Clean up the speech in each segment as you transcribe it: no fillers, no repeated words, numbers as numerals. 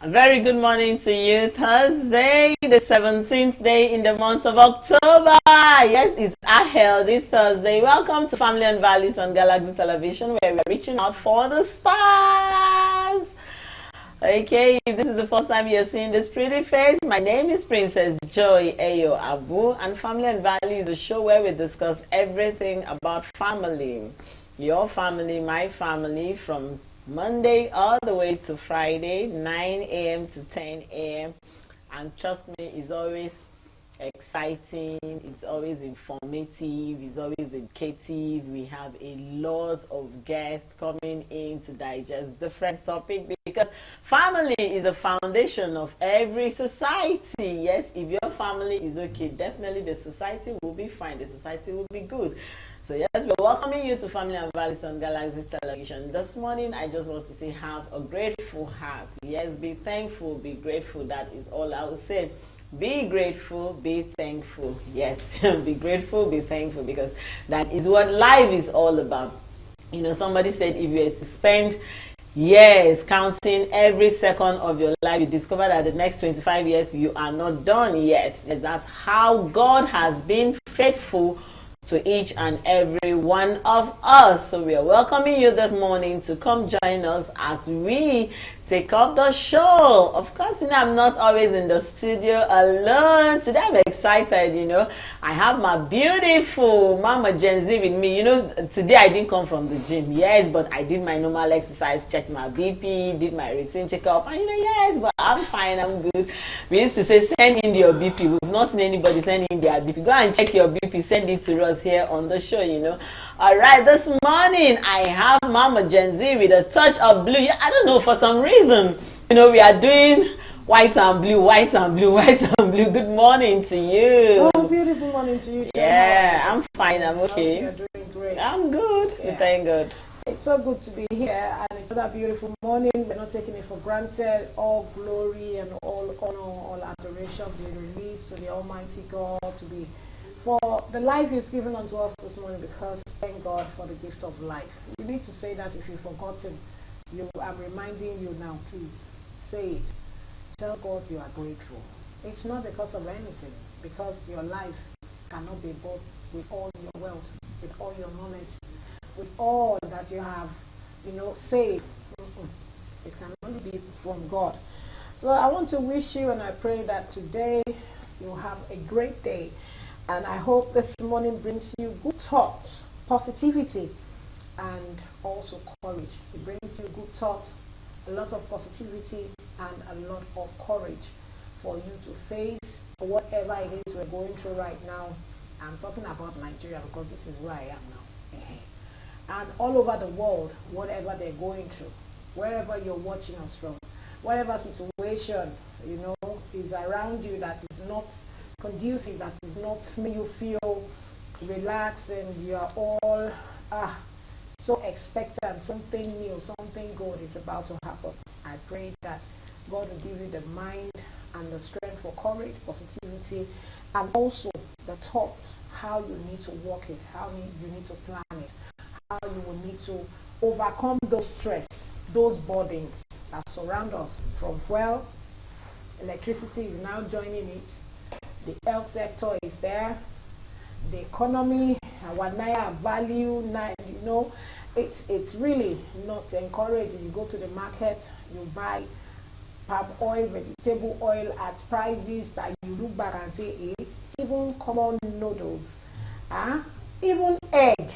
A very good morning to you. Thursday, the 17th day in the month of October. Yes, it's a healthy Thursday. Welcome to Family and Values on Galaxy Television, where we're reaching out for the stars. Okay, if this is the first time you're seeing this pretty face, my name is Princess Joy Ayo Abu, and Family and Values is a show where we discuss everything about family. Your family, my family, from Monday all the way to Friday, 9 a.m. to 10 a.m. And trust me, it's always exciting, it's always informative, it's always educative. We have a lot of guests coming in to digest different topics because family is the foundation of every society. Yes, if your family is okay, definitely the society will be fine, the society will be good. So yes, we're welcoming you to Family and Values on Galaxy Television. This morning, I just want to say have a grateful heart. Yes, be thankful, be grateful. That is all I will say. Be grateful, be thankful. Yes, be grateful, be thankful, because that is what life is all about. You know, somebody said if you were to spend years counting every second of your life, you discover that the next 25 years you are not done yet. That's how God has been faithful to each and every one of us. So we are welcoming you this morning to come join us as we take up the show. Of course, you know, I'm not always in the studio alone. Today I'm excited, you know. I have my beautiful Mama Gen Z with me. You know, today I didn't come from the gym, yes, but I did my normal exercise, checked my BP, did my routine checkup, and you know, yes, but I'm fine, I'm good. We used to say, send in your BP. We've not seen anybody send in their BP. Go and check your BP, send it to us here on the show, you know. All right, this morning I have Mama Gen Z with a touch of blue. Yeah, I don't know, for some reason, you know, we are doing white and blue, white and blue, white and blue. Good morning to you. Oh, beautiful morning to you, Jen. Yeah, I'm fine, I'm okay. You're doing great. I'm good, Yeah. thank God. It's so good to be here, and it's another beautiful morning. We're not taking it for granted. All glory and all honor, all adoration be released to the Almighty God, to be for the life He's given unto us this morning, because thank God for the gift of life. You need to say that if you've forgotten. I'm reminding you now, please say it. Tell God you are grateful. It's not because of anything, because your life cannot be bought with all your wealth, with all your knowledge, with all that you have, you know, saved. It can only be from God. So I want to wish you, and I pray that today you'll have a great day. And I hope this morning brings you good thoughts, positivity, and also courage. It brings you good thoughts, a lot of positivity, and a lot of courage for you to face whatever it is we're going through right now. I'm talking about Nigeria because this is where I am now. And all over the world, whatever they're going through, wherever you're watching us from, whatever situation, you know, is around you that is not conducive, that is not make you feel relaxed, and you are all so expectant, something new, something good is about to happen. I pray that God will give you the mind and the strength for courage, positivity, and also the thoughts, how you need to work it, how you need to plan it, how you will need to overcome those stress, those burdens that surround us, from fuel, electricity is now joining it, the health sector is there, the economy, our naira value, you know, it's really not encouraging. You go to the market, you buy palm oil, vegetable oil at prices that you look back and say, even common noodles, even egg,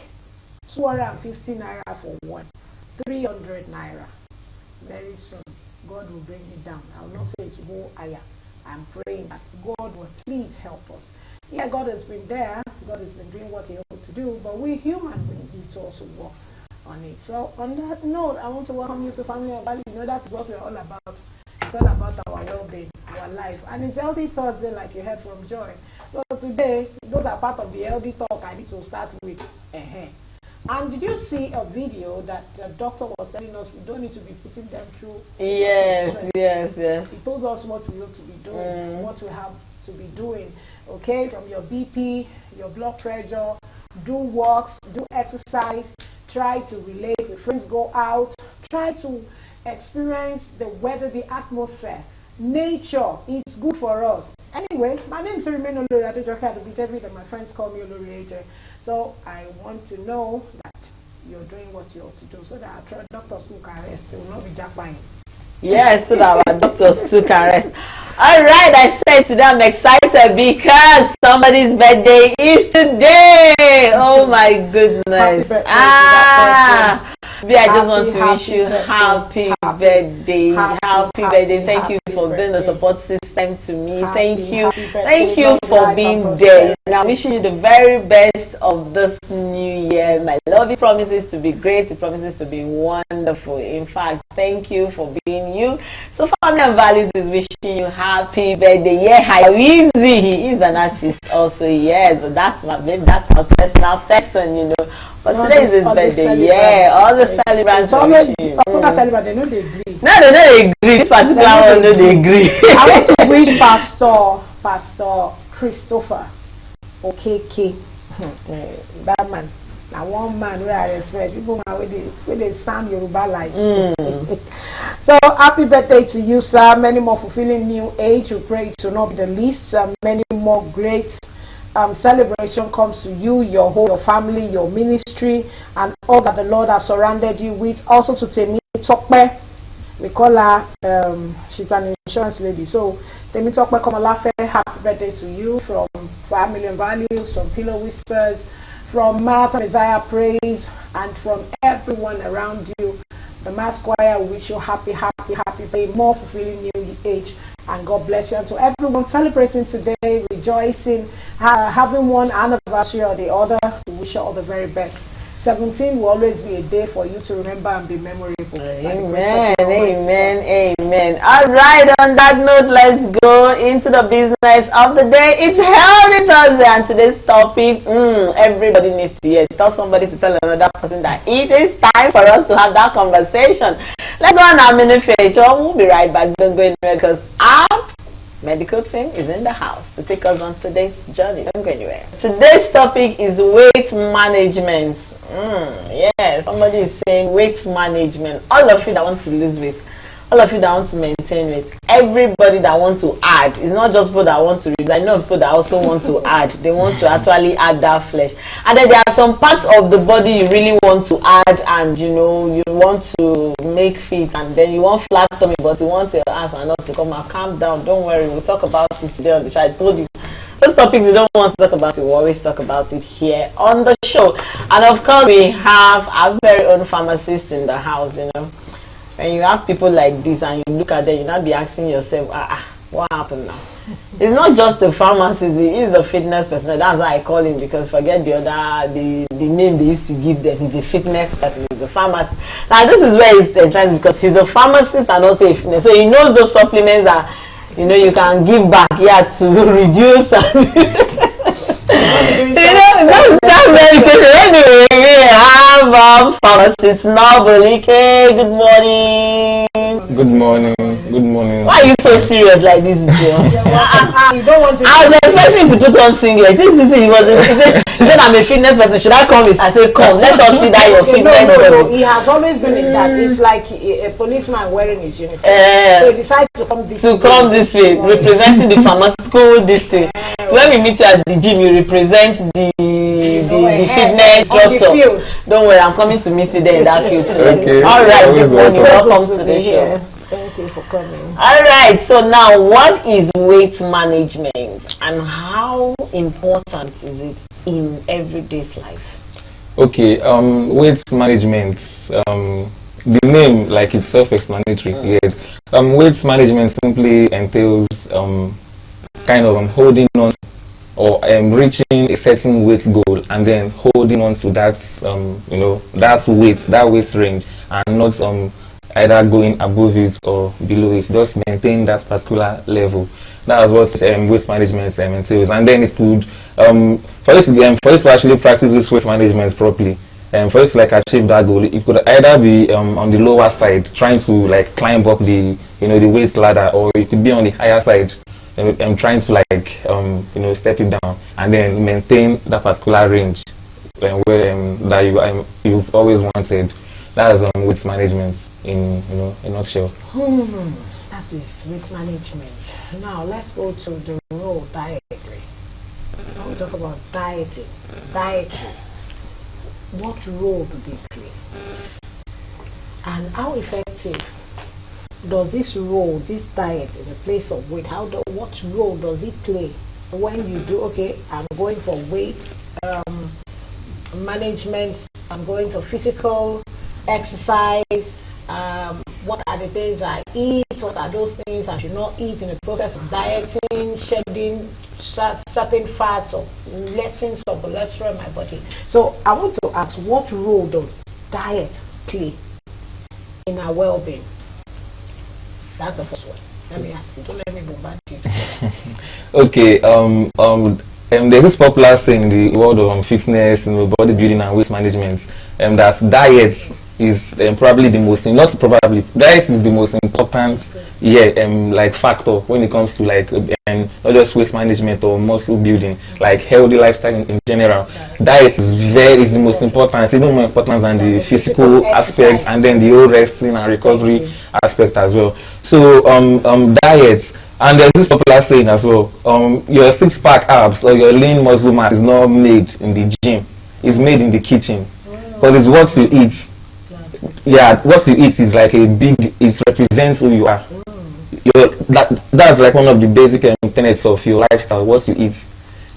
250 naira for one, 300 naira. Very soon, God will bring it down. I will not say it will go higher. I'm praying that God will please help us. Yeah, God has been there. God has been doing what He ought to do, but we human need to also work on it. So on that note, I want to welcome you to Family and Value. You know, that's what we're all about. It's all about our well-being, our life. And it's Healthy Thursday, like you heard from Joy. So today, those are part of the healthy talk I need to start with. And did you see a video that a doctor was telling us we don't need to be putting them through Yes. He told us what we ought to be doing, what we have to be doing, okay, from your BP, your blood pressure, do walks, do exercise, try to relate with friends, go out, try to experience the weather, the atmosphere, nature. It's good for us. Anyway, my name is Remain Olori Adejoke David, and my friends call me Olori AJ. So I want to know that you're doing what you ought to do, so that our doctors who can rest, they will not be jackpine. Yes, so that our doctors too can rest. All right, I said today I'm excited because somebody's birthday is today. Oh my goodness. I just want to wish you happy birthday. Happy birthday. Thank you for being the support system to me. Thank you for being there. And I'm wishing you the very best of this new year. My love, it promises to be great. It promises to be wonderful. In fact, thank you for being you. So Family and Values is wishing you happy birthday. Yeah, how easy. He is an artist also. Yeah, so that's my personal person, you know. But today is his birthday. Yeah, all the celebrants. All the celebrants, they know they agree. No, they know they agree. This particular one, no, they agree. I want to wish Pastor Christopher Okeke, that man. Now one man where I respect, people where they sound Yoruba like. So happy birthday to you, sir. Many more fulfilling new age. We pray it will not be the least. Many more great celebration comes to you, your whole, your family, your ministry, and all that the Lord has surrounded you with. Also to Temi Tokpe, we call her, she's an insurance lady. So Temi Tokpe Komalafe, happy birthday to you from Family and Values, from Pillow Whispers, from Marathon Messiah Praise, and from everyone around you. The Mass Choir will wish you happy birthday, more fulfilling new age, and God bless you. And to everyone celebrating today, rejoicing, having one anniversary or the other, we wish you all the very best. 17 will always be a day for you to remember and be memorable. Amen, amen. All right, on that note, let's go into the business of the day. It's Healthy Thursday, and today's topic, everybody needs to hear. Tell somebody to tell another person that it is time for us to have that conversation. Let's go on our manufacture. We'll be right back. Don't go anywhere because our medical team is in the house to take us on today's journey. Don't go anywhere. Today's topic is weight management. Yes, somebody is saying weight management. All of you that want to lose weight, all of you that want to maintain weight, everybody that wants to add. It's not just people that want to reduce. I know people that also want to add. They want to actually add that flesh. And then there are some parts of the body you really want to add, and you know you want to make fit, and then you want flat tummy, but you want your ass and not to come out. Calm down. Don't worry. We'll talk about it today on the show. I told you. Those topics you don't want to talk about it, we always talk about it here on the show. And of course, we have our very own pharmacist in the house, you know. When you have people like this and you look at them, you not be asking yourself, what happened now? It's not just a pharmacist, he is a fitness person. That's why I call him, because forget the other, the name they used to give them. He's a fitness person, he's a pharmacist. Now this is where it's entranced, because he's a pharmacist and also a fitness. So he knows those supplements that, you know, you can give back here to reduce and that's medication. Anyway, we have our pharmacist Nobolike. Good morning. Good morning. Good morning. Why are you so serious like this, Joe? You don't want to. I was expecting to put on singlet. He said I'm a fitness person. Should I come? I said come. Let us see that your fitness level. He has always been in that. It's like a policeman wearing his uniform. So he decided to come this way. Representing the pharmaceutical district. So when we meet you at the gym, you represent the fitness doctor. Don't worry, I'm coming to meet you there in that field. Okay. All right, good morning. Welcome to the show. Thank you for coming. All right, so now what is weight management and how important is it in everyday's life? Okay, weight management. The name, like it's self-explanatory. Yes. Weight management simply entails kind of holding on or reaching a certain weight goal and then holding on to that that weight range, and not either going above it or below it. Just maintain that particular level. That's what weight management entails. And then it could for you to actually practice this weight management properly, for you to like achieve that goal, it could either be on the lower side, trying to like climb up the the weight ladder, or it could be on the higher side, trying to like step it down and then maintain that particular range where that you've always wanted. That is weight management. in a nutshell. That is weight management. Now let's go to the role dietary. When we talk about dietary, what role do they play? And how effective does this role, this diet in the place of weight, what role does it play when you do, okay, I'm going for weight management, I'm going to physical exercise, what are the things I eat, what are those things I should not eat in the process of dieting, shedding certain fats or lessons of cholesterol in my body. So I want to ask, what role does diet play in our well-being? That's the first one. Let me ask you, don't let me bombard you. Okay, there's this popular saying in the world of fitness, bodybuilding and weight management, that diet is probably the most, not probably, diet is the most important, like factor when it comes to like not just weight management or muscle building, like healthy lifestyle in general. Diet is the most important. It's even more important than the physical aspect, and then the whole resting and recovery aspect as well. So diet. And there's this popular saying as well, your six-pack abs or your lean muscle mass is not made in the gym, it's made in the kitchen. But it's what you eat. Yeah, what you eat is like it represents who you are. That's like one of the basic tenets of your lifestyle, what you eat.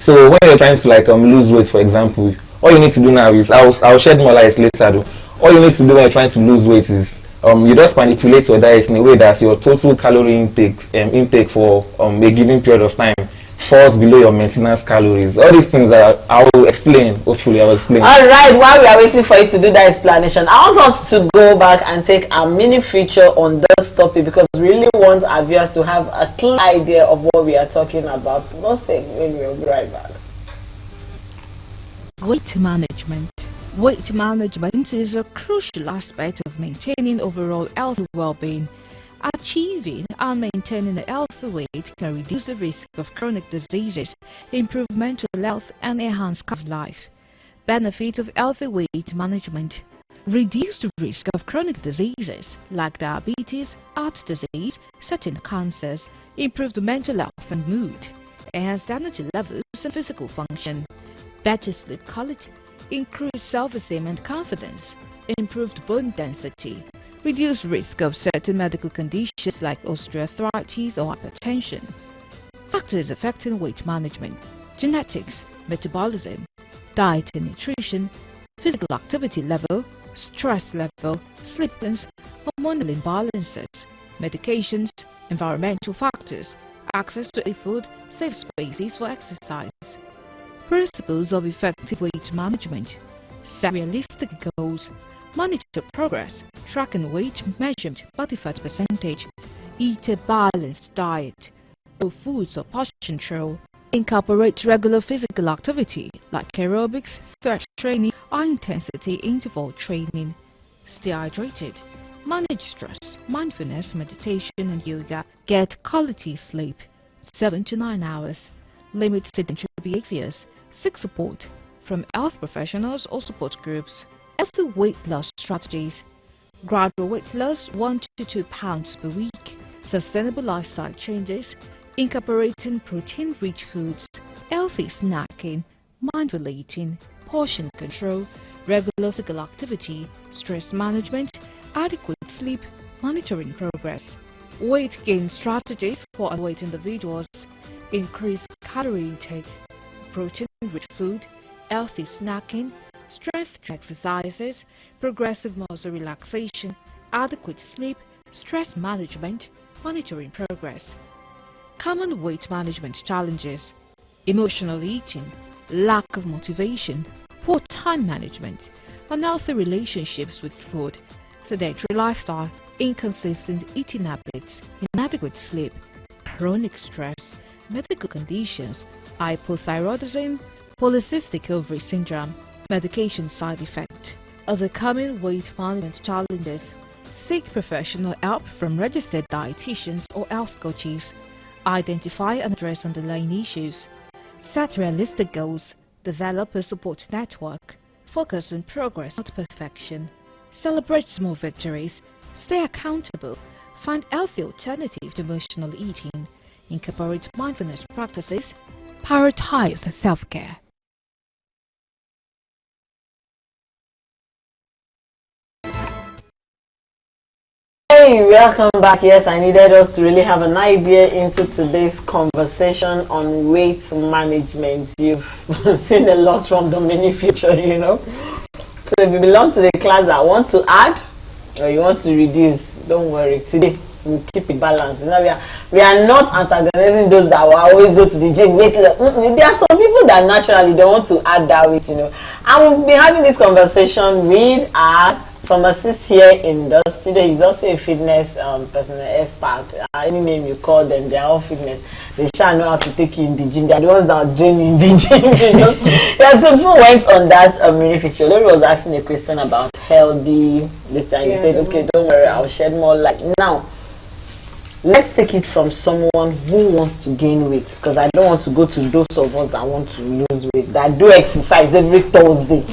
So when you're trying to like lose weight, for example, all you need to do now is, I'll shed more light later though. All you need to do when you're trying to lose weight is you just manipulate your diet in a way that your total calorie intake for a given period of time falls below your maintenance calories. All these things that I will explain. Hopefully, I will explain. All right. While we are waiting for you to do that explanation, I want us to go back and take a mini feature on this topic because we really want our viewers to have a clear idea of what we are talking about. Don't stay. We'll be right back. Weight management. Weight management is a crucial aspect of maintaining overall health and well-being. Achieving and maintaining a healthy weight can reduce the risk of chronic diseases, improve mental health, and enhance quality of life. Benefits of healthy weight management: reduce the risk of chronic diseases like diabetes, heart disease, certain cancers, improved mental health and mood, enhanced energy levels and physical function, better sleep quality, increased self-esteem and confidence, improved bone density, reduced risk of certain medical conditions like osteoarthritis or hypertension. Factors affecting weight management: genetics, metabolism, diet and nutrition, physical activity level, stress level, sleep patterns, hormonal imbalances, medications, environmental factors, access to food, safe spaces for exercise. Principles of effective weight management: set realistic goals, monitor progress, tracking weight measurement, body fat percentage, eat a balanced diet, no foods or portion control, incorporate regular physical activity like aerobics, thirst training, high-intensity interval training, stay hydrated, manage stress, mindfulness, meditation and yoga, get quality sleep, 7 to 9 hours, limit sedentary behaviors, seek support from health professionals or support groups. Healthy weight loss strategies: gradual weight loss 1 to 2 pounds per week, sustainable lifestyle changes, incorporating protein-rich foods, healthy snacking, mindful eating, portion control, regular physical activity, stress management, adequate sleep, monitoring progress. Weight gain strategies for overweight individuals: increase calorie intake, protein-rich food, healthy snacking, strength exercises, progressive muscle relaxation, adequate sleep, stress management, monitoring progress. Common weight management challenges: emotional eating, lack of motivation, poor time management, unhealthy relationships with food, sedentary lifestyle, inconsistent eating habits, inadequate sleep, chronic stress, medical conditions, hypothyroidism, polycystic ovary syndrome, medication side effect. Other common weight management challenges: seek professional help from registered dietitians or health coaches. Identify and address underlying issues. Set realistic goals. Develop a support network. Focus on progress, not perfection. Celebrate small victories. Stay accountable. Find healthy alternative to emotional eating. Incorporate mindfulness practices. Prioritize self-care. Hey, welcome back. Yes, I needed us to really have an idea into today's conversation on weight management. You've seen a lot from the mini future, you know. So if you belong to the class that want to add or you want to reduce, don't worry. Today we'll keep it balanced. You know, we are not antagonizing those that will always go to the gym. There are some people that naturally don't want to add that weight, you know. And we'll be having this conversation with our pharmacist here in the studio. He's also a fitness personal expert. Any name you call them, they are all fitness. They shall know how to take you in the gym. They are the ones that are training in the gym, you know. Yeah, so people went on that mini picture. Lori was asking a question about healthy this time. You said, okay, don't worry, I'll shed more light. Now, let's take it from someone who wants to gain weight, because I don't want to go to those of us that want to lose weight, that do exercise every Thursday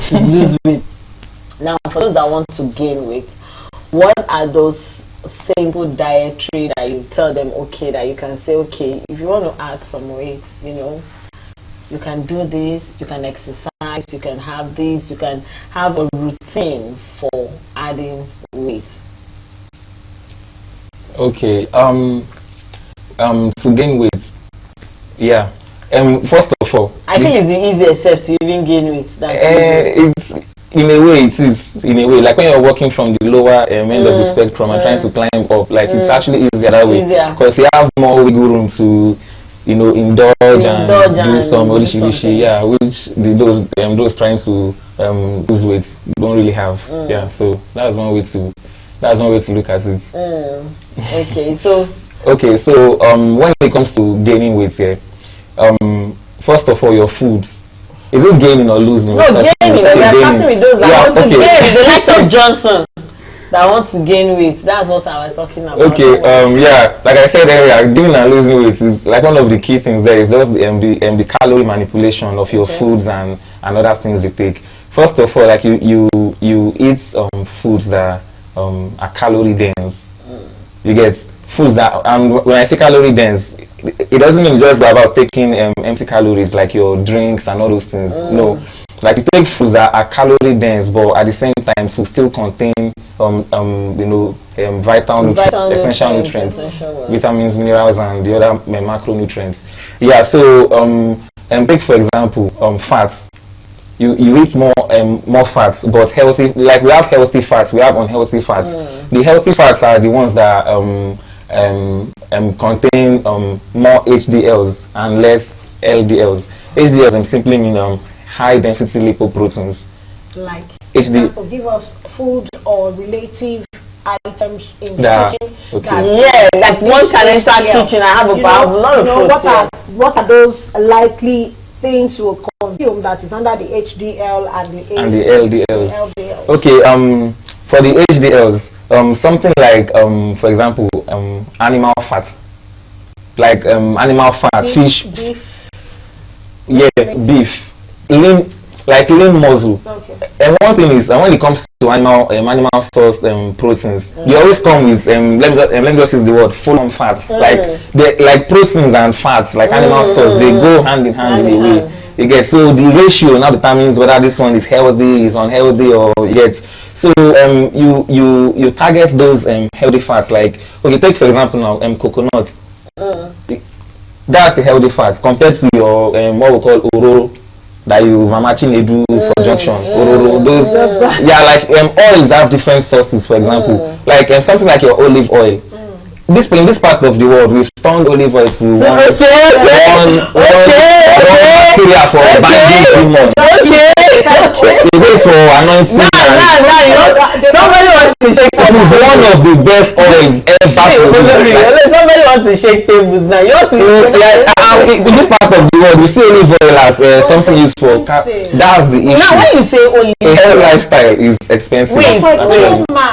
to lose weight. Now, for those that want to gain weight, what are those simple dietary that you tell them, okay, that you can say, okay, if you want to add some weight, you know, you can do this, you can exercise, you can have this, you can have a routine for adding weight. Okay, to gain weight, yeah. First of all, I feel it's the easiest step to even gain weight. It's in a way, it is in a way like when you're walking from the lower end of the spectrum and trying to climb up, like it's actually easier that way, because you have more wiggle room to, you know, indulge and do some olishi, yeah, which those trying to lose weight don't really have. Yeah, so that's one way to look at it. Okay, so when it comes to gaining weight here, first of all, your foods. Is it gaining or losing? No, gaining. We are starting with those that want to gain. The likes of Johnson that want to gain weight. That's what I was talking about. Okay. Yeah. Like I said earlier, gaining and losing weight is like one of the key things. There is just the calorie manipulation of your foods and other things you take. First of all, like you eat foods that are calorie dense. You get foods that, and when I say calorie dense, it doesn't mean just about taking empty calories like your drinks and all those things. No, like you take foods that are calorie dense, but at the same time to still contain vital nutrients, essential nutrients, vitamins, minerals, and the other macronutrients. Yeah. So take for example fats. You eat more fats, but healthy. Like we have healthy fats, we have unhealthy fats. The healthy fats are the ones that contain more HDLs and less LDLs. HDLs simply mean high density lipoproteins. Like example, give us food or relative items in the kitchen. Okay. Yeah, like one can enter kitchen. I have a lot of fruits. What are those likely things you will consume that is under the HDL and the LDLs? Okay. For the HDLs. Something like, for example, animal fat, like animal fat, fish, beef, beef, lean muscle. Okay. And one thing is, when it comes to animal source proteins, they always come with let me just use the word full-on fats, like proteins and fats, like animal source, they go hand in hand in a way. You get, so the ratio now determines whether this one is healthy, is unhealthy, or you get. So you target those healthy fats, like, okay, take for example now coconut. That's a healthy fat compared to your what we call oro that you mamachin do for junction. Oro, those like oils have different sources, for example, like something like your olive oil. In this part of the world, we've turned olive oil to one bacteria for binding too much. It is for anointing. Somebody wants to shake tables. This is one of the best oils ever. Somebody wants to shake tables now. You want to in this part of the world, we see olive oil as something used for. That's the issue. Now, when you say olive oil, a healthy lifestyle is expensive. Wait.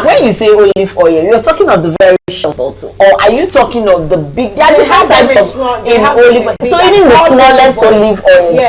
When you say olive oil, you're talking of the very short also, or are you talking of the big? There are different types of olive oil. So even the smallest olive oil,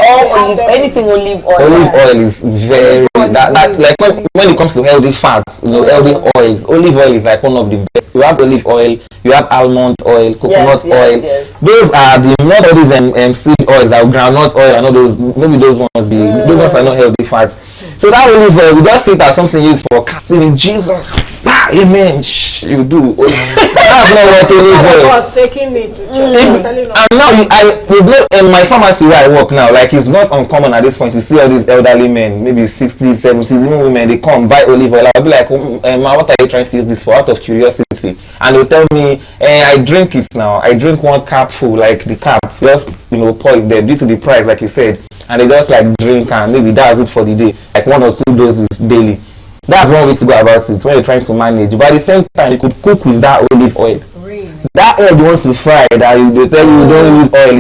or anything olive oil. Olive oil is very like when it comes to healthy fats, healthy oils. olive oil is like one of the best. You have olive oil, you have almond oil, coconut oil. Yes. Those are the not all these seed oils, like groundnut oil and all those. Maybe those ones those ones are not healthy fats. So that olive oil, we just see it as something used for casting in Jesus. Ah, amen. You do. That's not what olive oil. I was taking me to church. And now it's not in my pharmacy where I work now. Like, it's not uncommon at this point to see all these elderly men, maybe 60s, 70s, even women. They come buy olive oil. I'll be like, what are you trying to use this for? Out of curiosity. And they'll tell me, I drink it now. I drink one cup full, like the cup, just pour it there due to the price, like you said. And they just like drink, and maybe that's it for the day, like 1 or 2 doses daily. That's one way to go about it when you're trying to manage. But at the same time, you could cook with that olive oil. Really? That oil you want to fry, that they tell you don't use oil,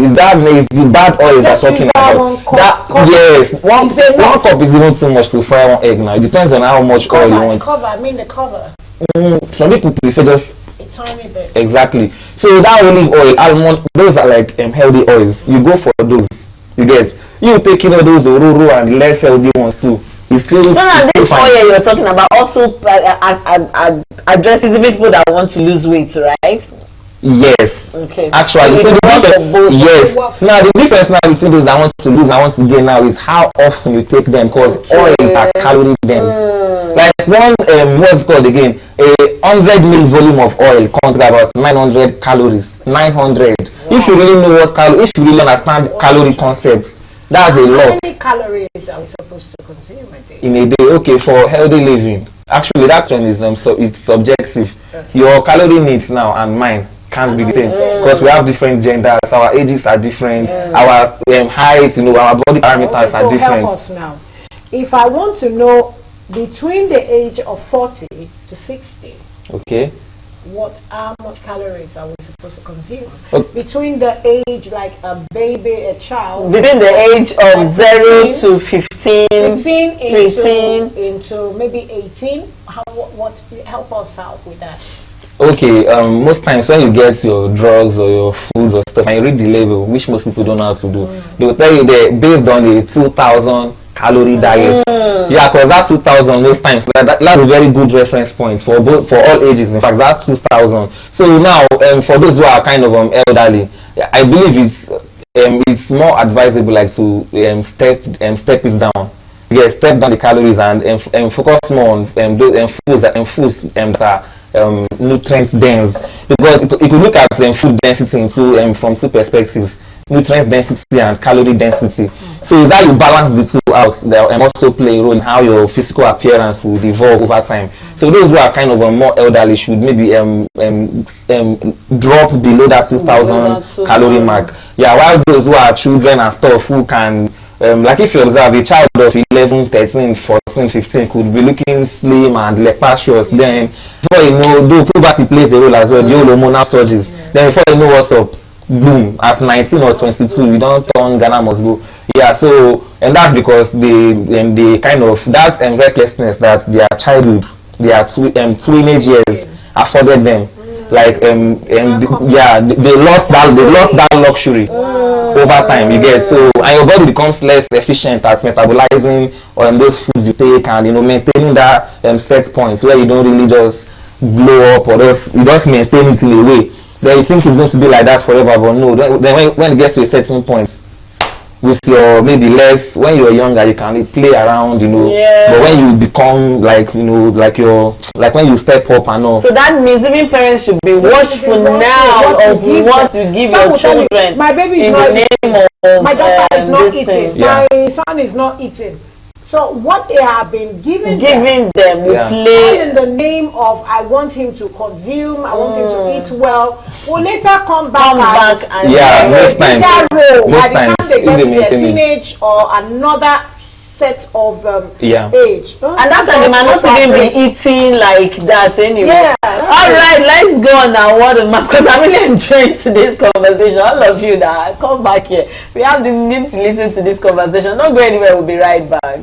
is the bad oil they're talking about. Yes, one cup is even too much to fry one egg now. It depends on how much oil you want. The cover. Some people prefer just a tiny bit. Exactly. So that olive oil, almond, those are like healthy oils. You go for those. You get. You take those ororo and less healthy ones too. So now this oil you're talking about also addresses even people that want to lose weight, right? Yes. Okay. Actually, so the difference, yes. Now the difference now between those that want to lose and want to gain now is how often you take them, because oils are calorie dense. Like one what's it called again? A 100 ml volume of oil comes about 900 calories. 900. Wow. If you really know if you really understand calorie concepts, that's a lot. How many calories are we supposed to consume a day? In a day, okay, for healthy living. Actually, that one is it's subjective. Okay. Your calorie needs now and mine can't be the same because we have different genders. Our ages are different. Our heights, our body parameters are different. Help us now. If I want to know between the age of 40 to 60, okay, how much calories are we supposed to consume? Okay. Between the age, like a baby, a child. Between the age of 0 to 15. 15 into maybe 18. What help us out with that? Okay, most times when you get your drugs or your foods or stuff and you read the label, which most people don't know how to do, they will tell you that based on the 2,000 calorie diet. Yeah, because that 2,000 most times that's a very good reference point for all ages. In fact, that's 2,000. So now, for those who are kind of elderly, I believe it's more advisable like to step it down. Yeah, step down the calories and focus more on those foods that are nutrient dense, because if you look at food density from two perspectives, nutrient density and calorie density. So is that you balance the two out, that also play a role in how your physical appearance will evolve over time. So those who are kind of more elderly should maybe drop below that 2,000 calorie mark. Yeah, while those who are children and stuff who can like if you observe a child of 11, 13, 14, 15 could be looking slim and leprous, then before you know, though puberty plays a role as well, the hormonal surges, then before you know what's up, boom, at 19 or 22 you don't turn Ghana must go. Yeah, so and that's because they kind of that recklessness that their childhood, their teenage years afforded them, like yeah, they lost that luxury over time, you get. So and your body becomes less efficient at metabolizing those foods you take, and maintaining that set points where you don't really just blow up or you just maintain it in a way. Then you think it's going to be like that forever, but no. Then when it gets to a certain point, with your maybe less, when you're younger you can play around, but when you become like like when you step up and all. So that means even parents should be watchful now of what you give your children. My baby is not eating. My daughter is not eating. My son is not eating. So what they have been giving them will play in the name of I want him to consume, I want him to eat well, will later come back and most times by the time they get to their teenage or another set of age. And that time they might not even be eating like that anyway. Alright, let's go on now. Because I'm really enjoying today's conversation. All of you that come back here, we have the need to listen to this conversation. Don't go anywhere, we'll be right back.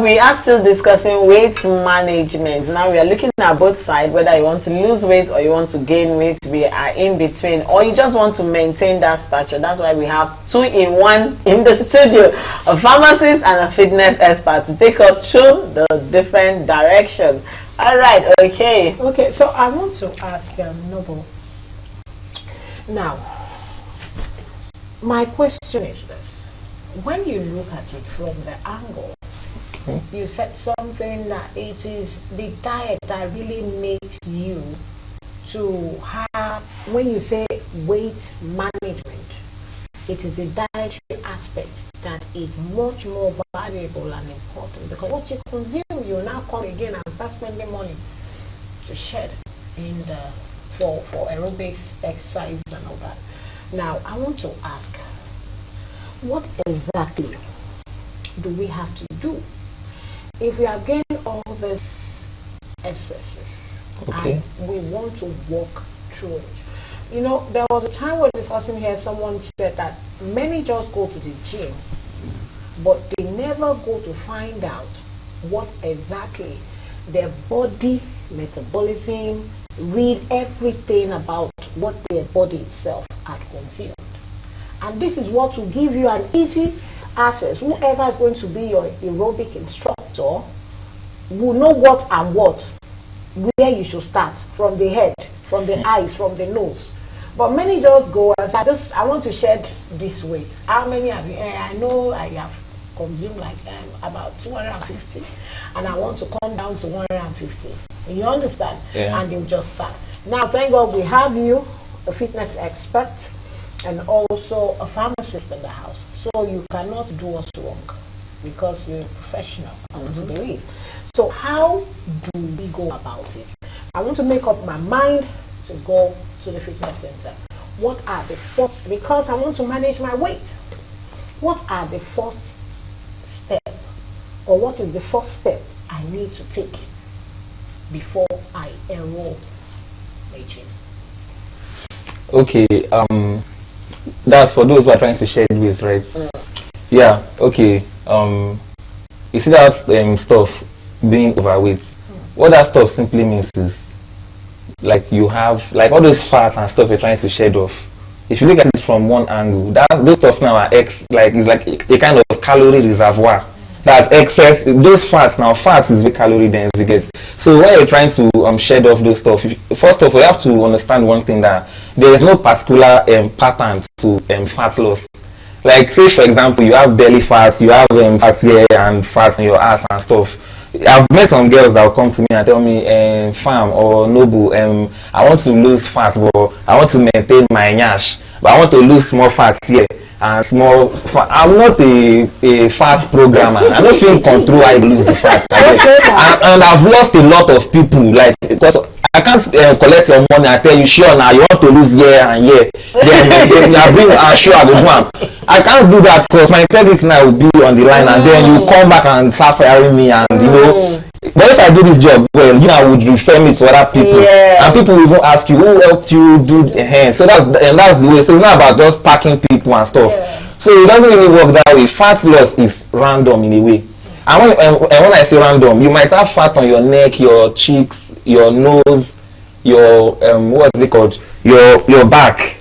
we are still discussing weight management. Now we are looking at both sides, whether you want to lose weight or you want to gain weight. We are in between, or you just want to maintain that stature. That's why we have 2-in-1 in the studio, a pharmacist and a fitness expert to take us through the different directions. All right, okay. Okay, so I want to ask Noble. Now, my question is this. When you look at it from the angle, you said something that it is the diet that really makes you to have, when you say weight management, it is the dietary aspect that is much more valuable and important, because what you consume, you now come again and start spending money to shed in the for aerobics, exercise and all that. Now, I want to ask, what exactly do we have to do if we have gained all these excesses and we want to walk through it? You know, there was a time when discussing here, someone said that many just go to the gym, but they never go to find out what exactly their body metabolism, read everything about what their body itself had consumed. And this is what will give you an easy access. Whoever is going to be your aerobic instructor will know what and what, where you should start, from the head, from the eyes, from the nose. But many just go and say, I want to shed this weight. How many have you? I know I have consumed like about 250, and I want to come down to 150. You understand? Yeah. And you just start. Now, thank God we have you, a fitness expert, and also a pharmacist in the house. So you cannot do us wrong, because you're a professional, I want to believe. So how do we go about it? I want to make up my mind to go to the fitness center. What are the first, because I want to manage my weight, what are the first step, or what is the first step I need to take before I enroll my gym? Okay, that's for those who are trying to shed weight, right? Yeah, okay. You see that stuff being overweight. What that stuff simply means is, like, you have like all those fats and stuff you're trying to shed off. If you look at it from one angle, those stuff now are it's like a kind of calorie reservoir. That's excess. Those fats now, fats is very calorie dense, you get. So when you're trying to shed off those stuff, first of all, you have to understand one thing, that there is no particular pattern to fat loss. Like, say for example, you have belly fat, you have fats here and fats in your ass and stuff. I've met some girls that will come to me and tell me, fam or Noble, I want to lose fat, but I want to maintain my nyash, but I want to lose small fat here and small fat. I'm not a fat programmer. I don't feel control how you lose the fat. And I've lost a lot of people, like, because I can't collect your money and tell you, sure, now you want to lose year and year. Then I bring and sure I will one. I can't do that, because my integrity now will be on the line, and then you come back and start firing me, and you know. But if I do this job well, you know, would refer me to other people, and people will even ask you, who helped you do the hand? So that's the way. So it's not about just packing people and stuff. So it doesn't really work that way. Fat loss is random in a way. And when I say random, you might have fat on your neck, your cheeks, your nose, your what's it called, your back,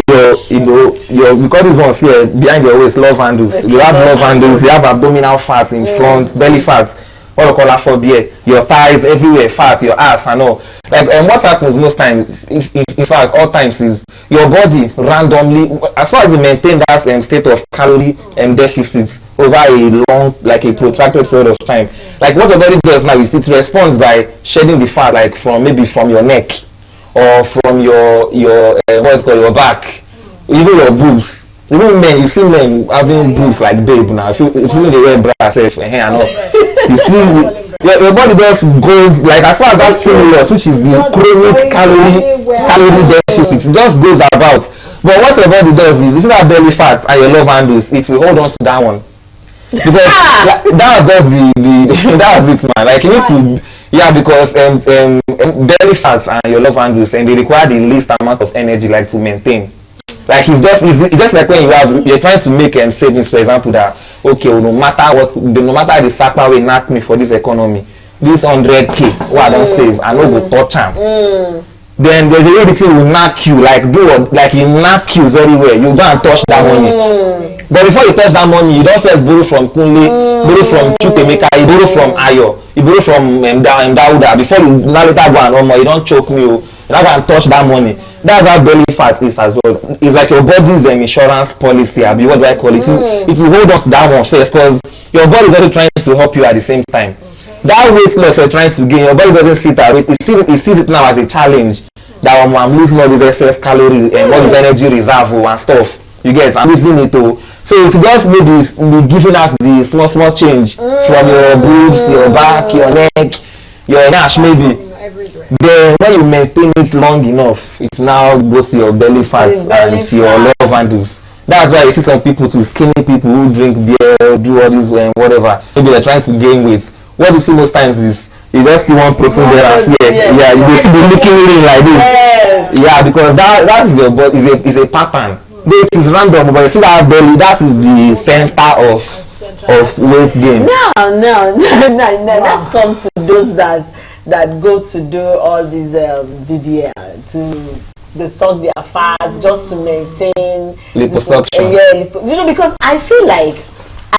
your because these ones here behind your waist, love handles. You have love handles, you have abdominal fat in front, belly fat, what we call afobia, your thighs everywhere, fat, your ass and all. Like, what happens most times, in fact all times, is your body randomly, as far as you maintain that state of calorie deficit over a long, like a protracted period of time, like what your body does now is it responds by shedding the fat, like maybe from your neck or from your what's called your back, even your boobs. Even men, you see men having boobs like babe now. If you they wear bra self and all, you see your body just goes, like, as far as that stimulus, which is the chronic calorie deficit, it just goes about. But what your body does is, you see that belly fat and your love handles, it will hold on to that one. Because that's just that's it, man. Like, you need to, because belly fats and your love handles, and they require the least amount of energy, like, to maintain. Like, it's just like when you're trying to make savings, for example, that okay, no matter the sapa wey knack me for this economy, this 100k wey I don save, I no go touch am. Then there's a way the thing will knack you, like it knack you very well. You go and touch that money. But before you touch that money, you don't first borrow from Kunle, borrow from Chukwemeka, you borrow from Ayo, you borrow from Dauda. Before you now later go and you don't choke me, you now go and touch that money. That's how belly fat is as well. It's like your body's insurance policy. What do I call it? It will hold on to that one first, because your body is also trying to help you at the same time. That weight loss you're trying to gain, your body doesn't see that. It sees it now as a challenge. That I'm losing all these excess calories and all this energy reserve and stuff. You get, I'm losing it too. So it's just maybe giving us the small change from your boobs, your back, your neck, your nash maybe. Then when you maintain it long enough, it now goes to your belly fat and your love handles. That's why you see some people, too skinny people who drink beer, do all this and whatever. Maybe they're trying to gain weight. What you see most times is you just see one protein there and yeah, you see the looking really like this. Yeah, because that is your body is a pattern. It is random, but you see that belly, that is the center of weight gain. No. Let's come to those that go to do all these BBL they suck their fats just to maintain liposuction. Because I feel like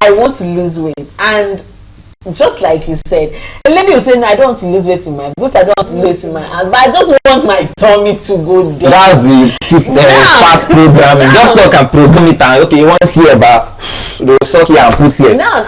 I want to lose weight, and just like you said, a lady was saying, I don't want to lose weight in my boobs, I don't want to lose weight in my hands, but I just want my tummy to go down. That's the fat programming. Doctor can program it and okay, you want to hear about the suck here and put here. Now,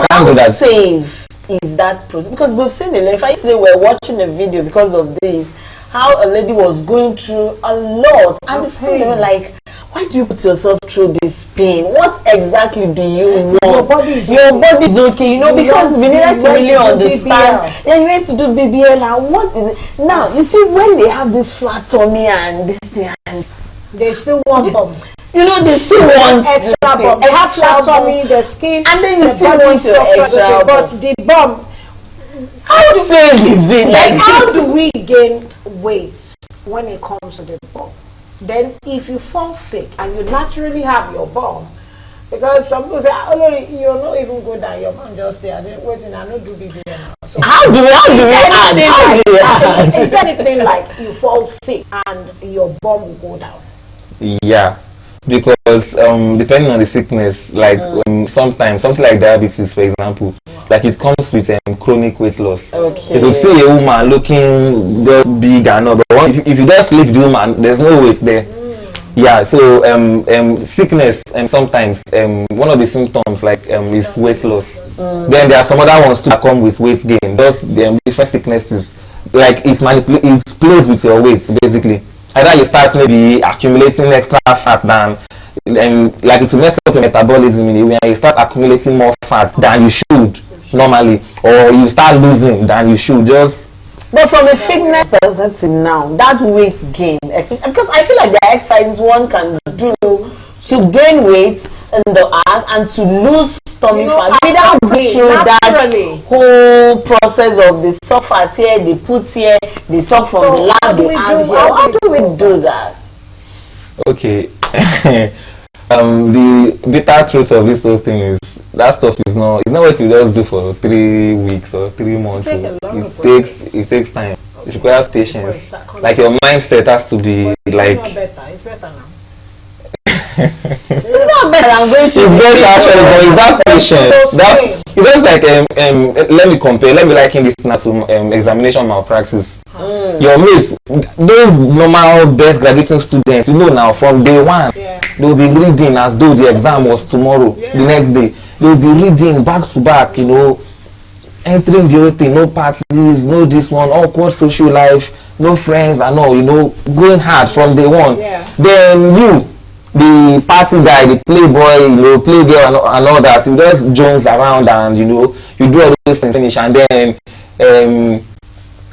how safe is that process? Because we've seen it. If I say we're watching a video because of this, how a lady was going through a lot, and the people were like, why do you put yourself through this pain? What exactly do you want? Your body is okay, because we needed to really understand. Yeah, you need to do BBL, and what is it? Now, you see, when they have this flat tummy and this thing, and they still want them. They still want extra bump. They have flat tummy, the skin, and then you still want your extra but the bump. How safe is it? Like, how do we gain weight when it comes to the bump? Then if you fall sick and you naturally have your bump, because some people say, you're not even good down, your bump just there. Waiting, I don't do BBL now. So how do we add? Is there anything like you fall sick and your bump will go down? Yeah, because depending on the sickness, like sometimes something like diabetes, for example, like it comes with chronic weight loss. Okay. You will see a woman looking just big and all, but if you just leave the woman, there's no weight there. Yeah, so sickness and sometimes one of the symptoms is weight loss. Then there are some other ones too that come with weight gain. Those different sicknesses, like it plays with your weight basically. Either you start maybe accumulating extra fat than like it will mess up your metabolism in a way, and you start accumulating more fat than you should normally, or you start losing than you should. But from a fitness perspective now, that weight gain, because I feel like there are exercises one can do to gain weight in the ass and to lose tummy fat without going through that whole process of the suck fat here, they put here, they suck from the lab, they add here. How do we do that? Okay. The bitter truth of this whole thing is that stuff is not what you just do for 3 weeks or 3 months. It takes time. It requires patience. Like your mindset has to be like. It's better now. It's not better. I'm going to. It's better actually, but it's that patience. It's just like let me compare. Let me liken this now to examination malpractice. Your mates, those normal best graduating students, now from day one, they will be reading as though the exam was tomorrow. The next day, they will be reading back to back. Entering the whole thing, no parties, no this one, awkward social life, no friends, and all. Going hard from day one. Then you, the party guy, the playboy, playgirl and all that, you just jones around and you do all those things finish, and then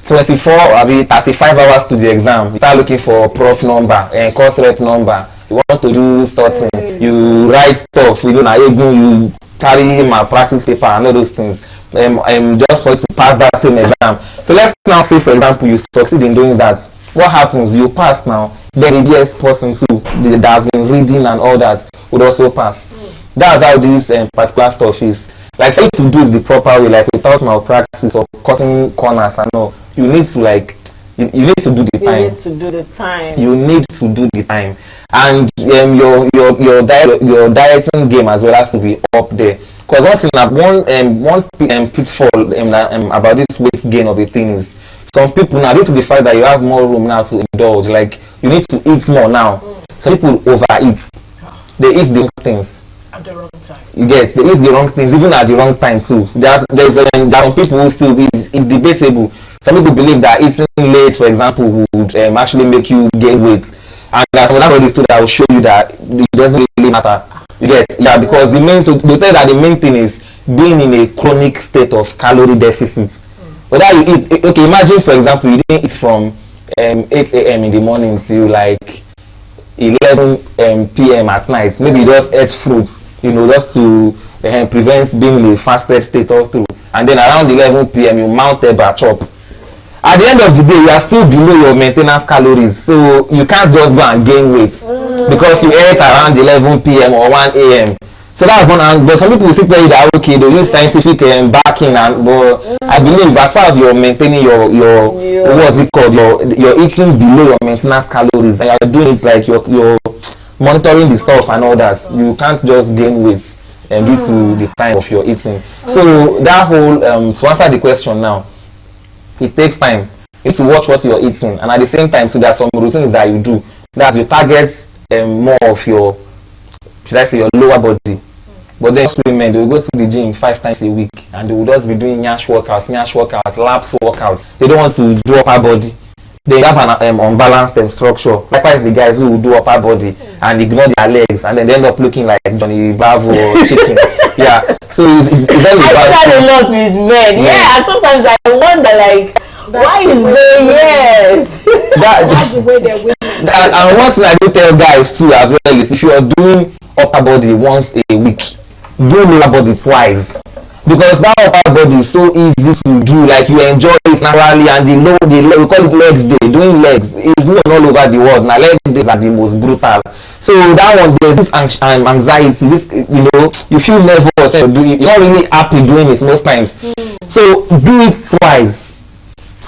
24 or 35 hours to the exam, you start looking for prof number and course rep number. You want to do something, you write stuff, you carry my practice paper and all those things. Just for you to pass that same exam. So let's now say, for example, you succeed in doing that. What happens? You pass now. Then the DS person too, that has been reading and all that, would also pass. That's how this particular stuff is. Like for you to do it the proper way, like without malpractice or cutting corners and all, you need to like you need to do the time. You need to do the time. You need to do the time, and your dieting game as well has to be up there. Because one pitfall about this weight gain of a thing is some people now, due to the fact that you have more room now to indulge, like you need to eat more now. Some people overeat. They eat the wrong things. At the wrong time. Yes, they eat the wrong things, even at the wrong time too. There are some people who still it's debatable. Some people believe that eating late, for example, would actually make you gain weight, and that's what this that will show you that it doesn't really matter. Yes, yeah, because they tell that the main thing is being in a chronic state of calorie deficit. Whether you eat, okay, imagine for example you didn't eat from 8 a.m. in the morning till like 11 p.m. at night. Maybe you just ate fruits, just to prevent being in a fasted state all through. And then around 11 p.m. you mount a bar chop. At the end of the day, you are still below your maintenance calories, so you can't just go and gain weight because you ate around 11 p.m. or 1 a.m. So that's one. But some people will still tell you that okay, they use scientific backing, but I believe as far as you're maintaining your what's it called, you're eating below your maintenance calories, and you're doing it like you're monitoring the stuff and all that. You can't just gain weight due to the time of your eating. So that whole to answer the question now, it takes time. You need to watch what you're eating, and at the same time, so there are some routines that you do. That's you target more of your, should I say, your lower body. But then women, they will go to the gym 5 times a week, and they will just be doing nyash workouts, laps workouts. They don't want to do upper body. They have an unbalanced structure. Likewise, the guys who will do upper body and ignore their legs, and then they end up looking like Johnny Bravo or chicken. Yeah. So it's very I bad. do that a lot with men. Yeah, and sometimes I wonder like, why is there? Yes. That's the way they're women. And one thing I do tell guys too as well is if you are doing upper body once a week, do lower body twice, because that upper body is so easy to do. Like you enjoy it naturally, and we call it legs day. Doing legs is known all over the world. Now leg days are the most brutal. So that one, there's this anxiety. This you feel nervous. You're not really happy doing it most times. So do it twice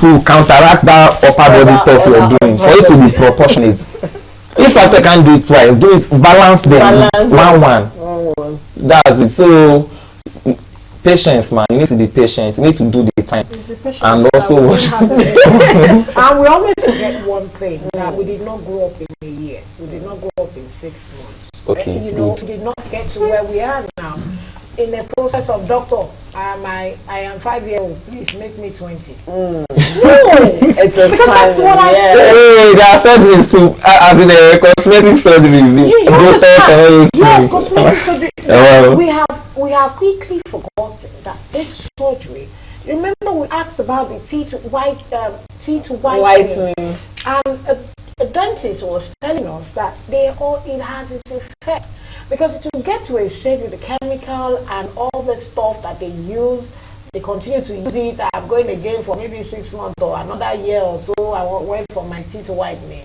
to counteract that upper body stuff you're doing, for it to be proportionate. If I can't do it twice, do it balance them one. That's it. So patience, man. You need to be patient. You need to do the time, and also watch. And we always forget one thing, that we did not grow up in a year. We did not grow up in 6 months. Okay, we did not get to where we are now. In the process of doctor, I am 5-year-old. Please make me 20. It's a because that's what I said. Hey, there are surgeries too, as in cosmetic surgeries. You understand? Yes, cosmetic surgery. We have quickly forgotten that this surgery. Remember, we asked about the teeth whitening, and a dentist was telling us that it has its effect. Because to get to a stage with the chemical and all the stuff that they use, they continue to use it. I'm going again for maybe 6 months or another year or so. I went for my teeth whitening.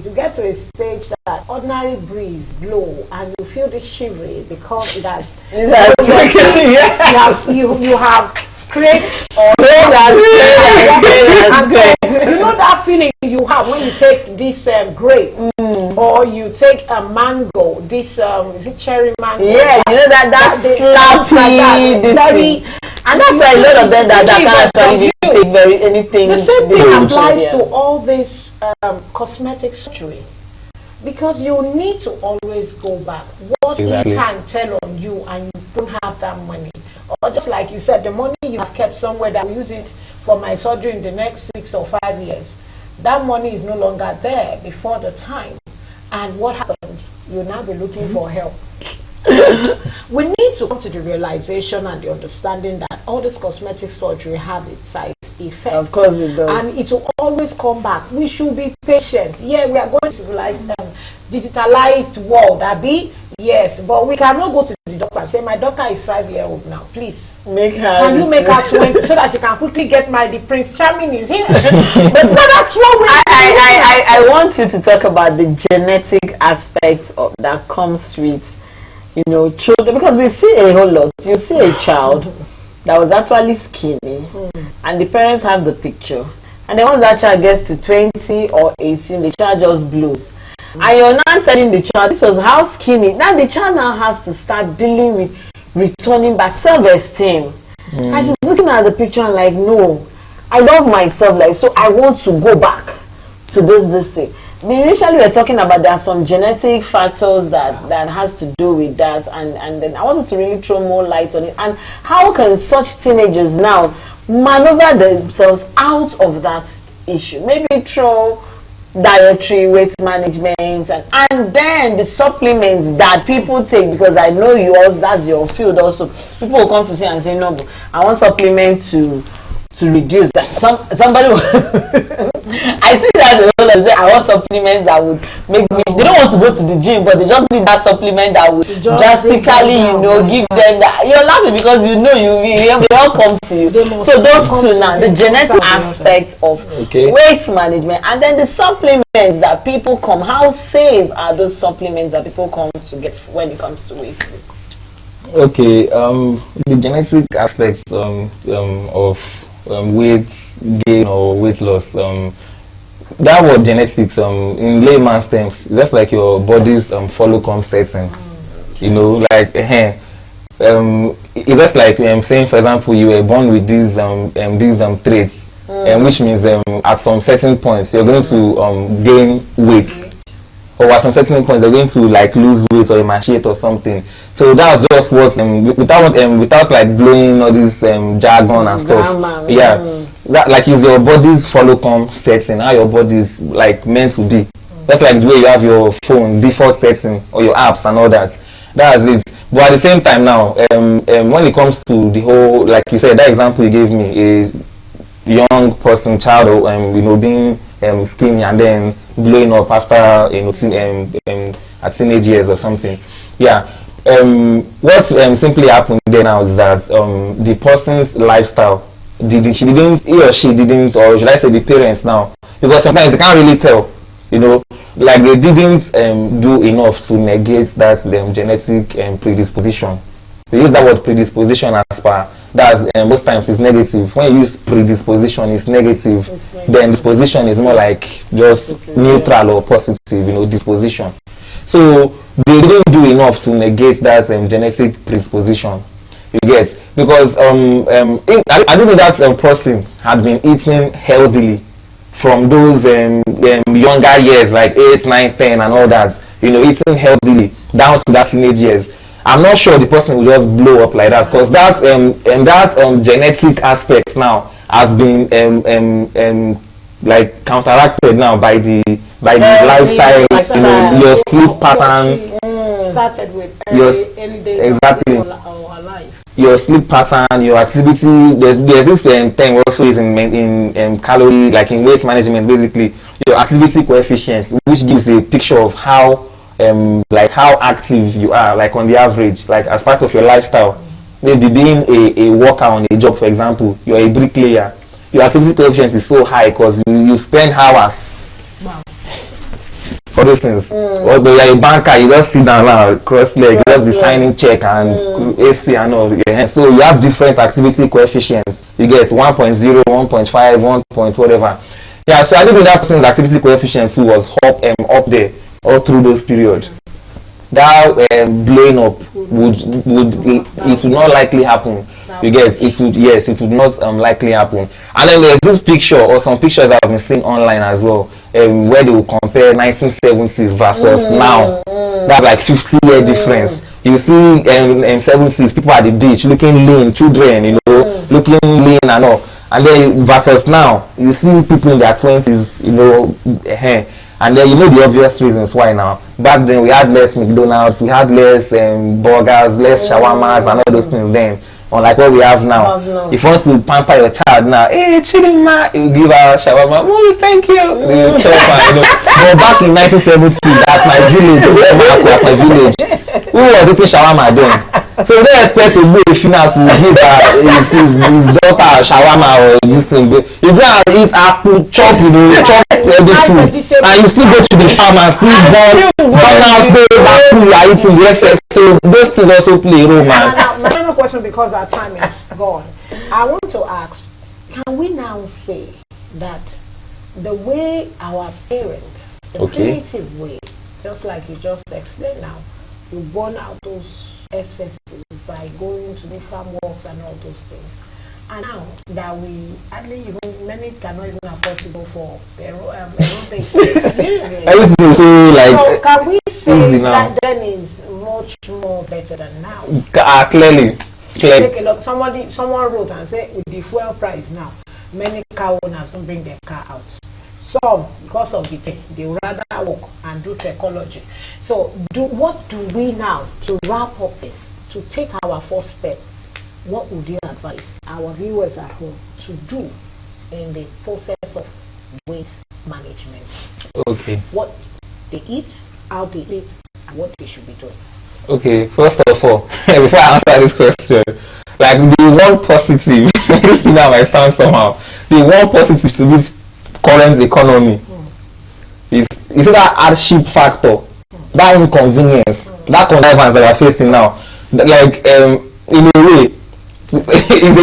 To get to a stage that ordinary breeze blow and you feel this shivery because you have scraped or you know that feeling you have when you take this grape or you take a mango, this is it cherry mango? Yeah, you know that slappy, and that's why a lot of them that can't actually take anything. The same thing applies to all this cosmetic surgery, because you need to always go back. What you can tell on you and you don't have that money, or just like you said, the money you have kept somewhere that will use it for my surgery in the next 6 or 5 years, that money is no longer there before the time. And what happens? You'll now be looking for help. We need to come to the realization and the understanding that all this cosmetic surgery have its side effects. Of course it does. And it will always come back. We should be patient. Yeah, we are going to realize digitalized world, Abby. Yes, but we cannot go to the doctor and say, my daughter is 5-year-old now. Please, can you make her 20 so that she can quickly get the Prince Charming is here? But that's what we I want you to talk about the genetic aspect that comes with you know, children, because we see a whole lot. You see a child that was actually skinny, and the parents have the picture, and then once that child gets to 20 or 18, the child just blows. And you're now telling the child this was how skinny. Now the child now has to start dealing with returning back self-esteem. And she's looking at the picture and like, no, I love myself, like, so I want to go back to this thing. Initially we were talking about there are some genetic factors that has to do with that, and then I wanted to really throw more light on it. And how can such teenagers now maneuver themselves out of that issue? Maybe through dietary, weight management, and then the supplements that people take, because I know that's your field also. People will come to see and say, no, but I want supplement to reduce that. Somebody I see that they all say I want supplements that would make me, they don't want to go to the gym, but they just need that supplement that would drastically, you know, give them that. You're laughing because you know they all come to you. So those two now, the genetic aspect of weight management, and then the supplements that people come, how safe are those supplements that people come to get when it comes to weight? Okay, the genetic aspects of weight gain or weight loss, that word genetics, in layman's terms, just like your body's follicle setting. You know, like it's just like I'm saying, for example, you were born with these traits, which means at some certain points you're going to gain weight. Or at some certain point they're going to like lose weight or emaciate or something. So that's just what without like blowing all this jargon and stuff. That like is your body's follow-come setting, how your body is like meant to be. Just like the way you have your phone default setting or your apps and all that. That's it. But at the same time now, when it comes to the whole, like you said, that example you gave me, a young person, child, you know, being skinny and then blowing up after, you know, at teenage years or something. What simply happened there now is that the person's lifestyle he or she didn't, or should I say the parents now, because sometimes you can't really tell, you know, like they didn't do enough to negate that genetic predisposition. They use that word predisposition as per that's most times it's negative. When you use predisposition, it's negative. Then disposition is more like just neutral or positive, you know, disposition. So they didn't do enough to negate that genetic predisposition. You get, because I don't know that person had been eating healthily from those younger years, like 8, 9, 10 and all that, you know, eating healthily down to that teenage years. I'm not sure the person will just blow up like that, because that genetic aspect now has been like counteracted now by the lifestyle, you know, your sleep pattern. Started with early days exactly. Of our life. Your sleep pattern, your activity. There's this thing also is in calorie, like in weight management, basically your activity coefficient, which gives a picture of how like how active you are, like on the average, like as part of your lifestyle. Maybe being a worker on a job, for example, you're a bricklayer, your activity coefficient is so high because you spend hours. Wow. For those things. Or but you're a banker, you just sit down now, cross leg, just be signing check and AC and all. So you have different activity coefficients. You get 1.0, 1.5, 1 point whatever. Yeah, so I think that person's activity coefficient too was up there all through those periods. That blowing up would not likely happen. You get, it would not likely happen. And then there's this picture, or some pictures I've been seeing online as well, where they will compare 1970s versus now. That's like 50-year difference. You see in 70s people at the beach looking lean, children, you know, looking lean and all. And then versus now, you see people in their 20s, you know, and then you know the obvious reasons why now. Back then we had less McDonald's, we had less burgers, less shawarmas and all those things then. Unlike what we have now. If you want to pamper your child now, hey Chidima, you give her shawarma, oh thank you. You chop her, you know. But back in 1970, that's my village, who was eating shawarma then? So they expect to go if you now to give his daughter shawarma or this thing. You go and eat apple chop, you know, chop healthy food, and you still go to the farm and still burn out that food you are eating the excess. So those things also play a role, man. My final question, because our time is gone, I want to ask, can we now say that the way our parents, the primitive way, just like you just explained now, you burn out those excesses by going to the farm works and all those things, and now that we hardly even, many cannot even afford to go for aerobics. Everything so like, so can we say that then is much more better than now? Clearly. Take a look. Someone wrote and said, with the fuel price now, many car owners don't bring their car out. Some, because of the thing, they would rather walk and do ecology. So what do we now, to wrap up this, to take our first step, what would you advise our viewers at home to do in the process of weight management? Okay. What they eat, how they eat, and what they should be doing. Okay, first of all, before I answer this question, like the one positive, this thing that might sound somehow, the one positive to this current economy is that hardship factor, that inconvenience, that connivance that we're facing now. Like, in a way, it's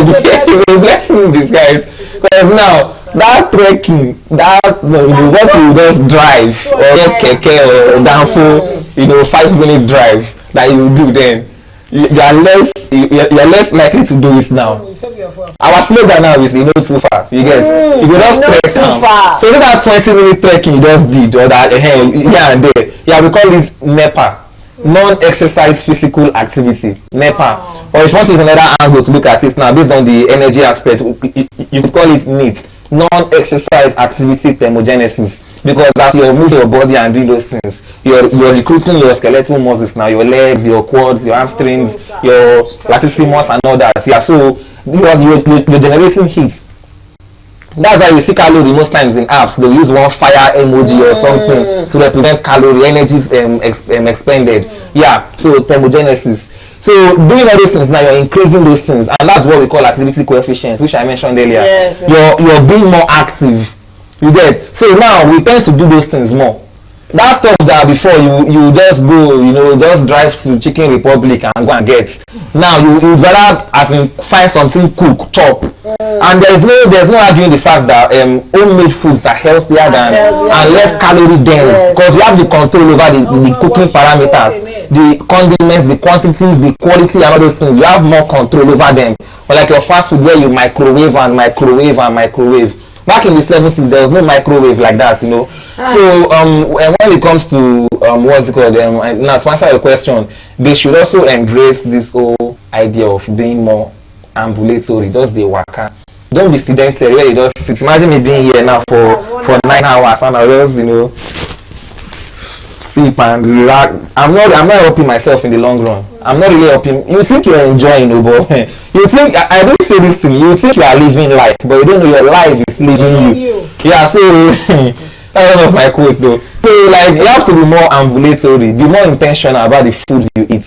a blessing in disguise. Because now, that trekking, that, what you just drive, or just keke or danfo, 5-minute drive that you do, then you are less likely to do it now. Our slogan now is too far. You get, you go just trek down. So that 20-minute trekking you just did, or that here and there, we call it NEPA, non-exercise physical activity, NEPA. Or if you want to use another angle to look at it now, based on the energy aspect, you could call it NEAT, non-exercise activity thermogenesis. Because as you move your body and do those things, you're recruiting your skeletal muscles now, your legs, your quads, your hamstrings, your latissimus and all that. Yeah, so you're generating heat. That's why you see calorie most times in apps. They'll use one fire emoji or something to represent calorie, energy expended. Yeah, so thermogenesis. So doing all those things now, you're increasing those things, and that's what we call activity coefficient, which I mentioned earlier. Yes. You're being more active. You get. So now we tend to do those things more. That stuff that before you just go, just drive to Chicken Republic and go and get. Now you rather find something cook, chop. And there's no arguing the fact that homemade foods are healthier than and less calorie dense, because you have the control over the cooking parameters, the condiments, the quantities, the quality, and all those things. You have more control over them. But like your fast food where you microwave and microwave and microwave. Back in the 70s, there was no microwave like that, So when it comes to what's it called, now to answer your question, they should also embrace this whole idea of being more ambulatory. Just the waka. Don't be sedentary where you just sit. Imagine me being here now for 9 hours and I just sleep and relax. I'm not helping myself in the long run. I'm not really helping. You think you're enjoying, but you think I don't say this thing. You think you are living life, but you don't know your life is living you. Yeah, so that's one of my quotes though. So like you have to be more ambulatory, be more intentional about the food you eat.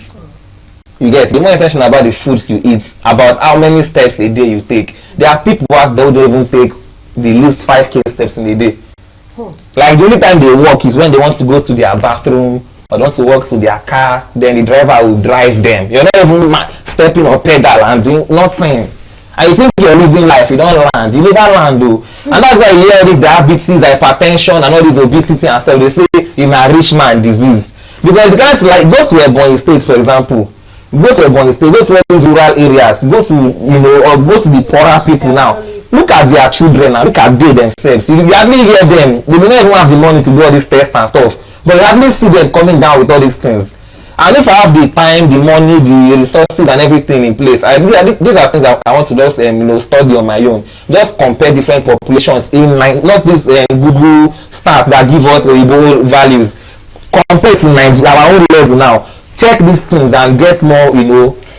You get, be more intentional about the foods you eat, about how many steps a day you take. There are people that don't even take the least 5k steps in a day. Like the only time they walk is when they want to go to their bathroom or want to walk to their car, then the driver will drive them. You're not even stepping or pedal and doing nothing. And you think you're living life, you don't land. You never land though. And that's why you hear this diabetes, hypertension and all this obesity and stuff. They say it's a rich man disease. Because the guys like go to Ebonyi State, for example. Go to Ebonyi State, go to all these rural areas, go to or go to the poorer people now. Look at their children and look at they themselves. You hardly hear them. They don't even have the money to do all these tests and stuff. But you hardly see them coming down with all these things. And if I have the time, the money, the resources and everything in place, these are things that I want to just study on my own. Just compare different populations in line, not this Google stats that give us Oyibo values. Compare to Nigeria, our own level now. Check these things and get more,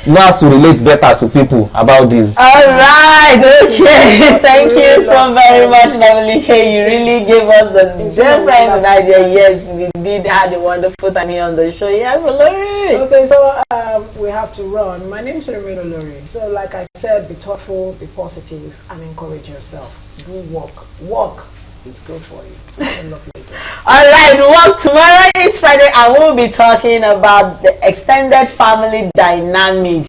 know how to relate better to people about this. Alright, okay. Thank you so very much, Lovely K. You really gave us the different idea. Yes, we did had a wonderful time here on the show. Yes, Lori. Okay, so we have to run. My name is Lori. So like I said, be thoughtful, be positive, and encourage yourself. Do work. it's good for you. Have a lovely day. All right, well, tomorrow is Friday and we'll be talking about the extended family dynamics.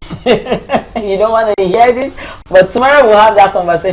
You don't want to hear this, but tomorrow we'll have that conversation.